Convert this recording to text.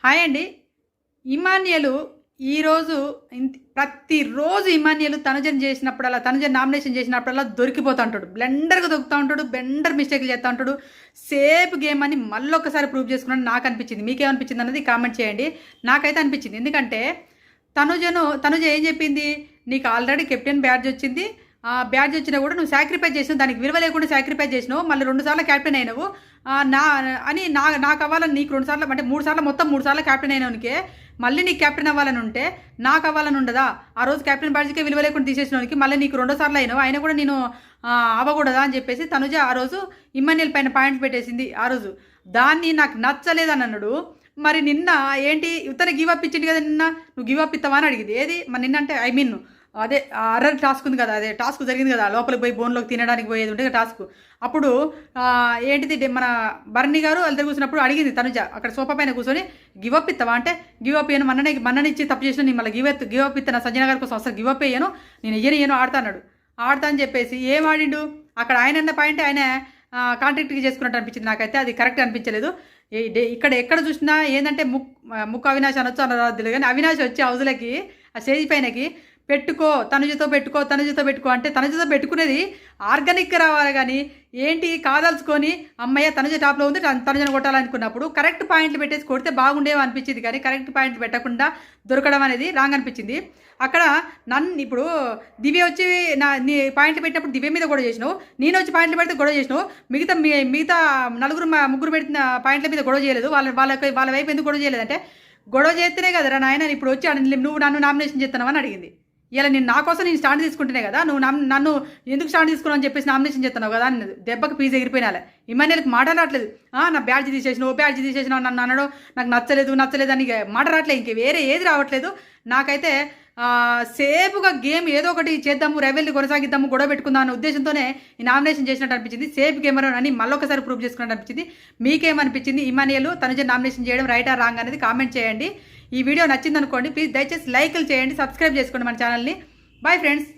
Hi అండి. ఇమాన్యుయల్ ఈరోజు ప్రతిరోజు ఇమాన్యుయల్ తనుజని చేసినప్పుడల్లా, తనుజని నామినేషన్ చేసినప్పుడల్లా దొరికిపోతూ ఉంటాడు. బ్లెండర్గా దొరుకుతూ ఉంటాడు, బ్లెండర్ మిస్టేక్లు చేస్తూ ఉంటాడు. సేఫ్ గేమ్ అని మళ్ళొక్కసారి ప్రూవ్ చేసుకున్నాను నాకు అనిపించింది. మీకేమనిపించింది అన్నది కామెంట్ చేయండి. నాకైతే అనిపించింది. ఎందుకంటే తనుజ ఏం చెప్పింది, నీకు ఆల్రెడీ కెప్టెన్ బ్యాడ్జ్ వచ్చింది, ఆ బ్యాడ్జ్ వచ్చినా కూడా నువ్వు సాక్రిఫైస్ చేసినావు, దానికి విలువ లేకుండా సాక్రిఫైస్ చేసినావు, మళ్ళీ 2 సార్లు క్యాప్టెన్ అయినావు నాకు అవ్వాలని, నీకు 2 సార్లు అంటే 3 సార్లు, మొత్తం 3 సార్లు క్యాప్టెన్ అయినవానికి మళ్ళీ నీకు క్యాప్టెన్ అవ్వాలని ఉంటే నాకు అవ్వాలని ఉండదా? ఆ రోజు క్యాప్టెన్ బ్యాడ్జ్కే విలువ లేకుండా తీసేసినవానికి మళ్ళీ నీకు 2 సార్లు అయినావు, అయినా కూడా నేను అవ్వకూడదా అని చెప్పేసి తనుజ ఆ రోజు ఇమ్మన్యుయల్ పైన పాయింట్స్ పెట్టేసింది. ఆ రోజు దాన్ని నాకు నచ్చలేదని అన్నాడు. మరి నిన్న ఏంటి, ఇతను గివ్ అప్ ఇచ్చింది కదా, నిన్న నువ్వు గివ్ అప్ ఇస్తావా అని అడిగింది. ఏది మరి నిన్న అంటే అదే అర్రర్ టాస్క్ ఉంది కదా, అదే టాస్క్ జరిగింది కదా, లోపలికి పోయి బోన్లోకి తినడానికి పోయేది ఉంటే టాస్క్. అప్పుడు ఏంటిది మన భరణి గారు వాళ్ళ కూర్చున్నప్పుడు అడిగింది తనుజ, అక్కడ సోఫా పైన కూర్చొని గివ్ అప్ ఇస్తావా అంటే, గివ్ అప్ అయ్యాను, మన్ననిచ్చి తప్పు చేసిన నేను మళ్ళీ గివ్ అప్ ఇస్తాను సంజన గారి కోసం అసలు గివ్ అప్ అయ్యాను, నేను ఇయ్యను ఆడతా అని చెప్పేసి ఏం ఆడిండు అక్కడ. ఆయన అన్న పాయింట్ ఆయన కాంట్రాక్ట్కి చేసుకున్నట్టు అనిపించింది. నాకైతే అది కరెక్ట్ అనిపించలేదు. ఇక్కడ ఎక్కడ చూసినా ఏంటంటే ముక్కు అవినాష్ అనొచ్చు అనరాదులు, కానీ అవినాష్ వచ్చి హౌజులకి ఆ స్టేజ్ పైనకి తనుజతో పెట్టుకో అంటే తనుజతో పెట్టుకునేది ఆర్గానిక్గా రావాలి, కానీ ఏంటి కాదలుచుకొని అమ్మయ్య తనుజ టాప్లో ఉంది తనుజను కొట్టాలనుకున్నప్పుడు కరెక్ట్ పాయింట్లు పెట్టేసి కొడితే బాగుండేవి అనిపించింది. కానీ కరెక్ట్ పాయింట్లు పెట్టకుండా దొరకడం అనేది రాంగ్ అనిపించింది. అక్కడ ఇప్పుడు దివ్య వచ్చి నీ పాయింట్లు పెట్టినప్పుడు దివ్య మీద గొడవ చేసినావు, నేను వచ్చి పాయింట్లు పెడితే గొడవ చేసినావు, మిగతా ముగ్గురు పెట్టిన పాయింట్ల మీద గొడవ చేయలేదు. వాళ్ళ వైపు ఎందుకు గొడవ చేయలేదంటే, గొడవ చేస్తేనే కదరా నాయన ఇప్పుడు వచ్చి నువ్వు నన్ను నామినేషన్ చేస్తున్నావని అడిగింది. ఇలా నా కోసం నేను స్టాండ్ తీసుకుంటేనే కదా, నువ్వు నన్ను ఎందుకు స్టాండ్ తీసుకున్నావు అని చెప్పేసి నామినేషన్ చేస్తున్నావు కదా అన్నది. దెబ్బకి పీజ ఎగిరిపోయినాలే. ఇమాన్యుయల్కి మాట రావట్లేదు. నా బ్యాడ్జ్ తీసేసినావు నన్ను అనడం నాకు నచ్చలేదు అని మాట రావట్లేదు, ఇంక వేరే ఏది రావట్లేదు. నాకైతే సేఫ్గా గేమ్ ఏదో ఒకటి చేద్దాము, రెవెల్ని కొనసాగిద్దాము, గొడవ పెట్టుకుందాం అనే ఉద్దేశంతోనే ఈ నామినేషన్ చేసినట్టు అనిపించింది. సేఫ్ గేమర్ అని మళ్ళొకసారి ప్రూవ్ చేసుకున్నట్టు అనిపించింది. మీకేమనిపించింది? ఇమాన్యుయల్ తనుజ నామినేషన్ చేయడం రైటా రాంగ్ అనేది కామెంట్ చేయండి. ఈ వీడియో నచ్చిందనుకోండి, ప్లీజ్ దయచేసి లైక్లు చేయండి, సబ్స్క్రైబ్ చేసుకోండి మన ఛానల్ని. Bye friends.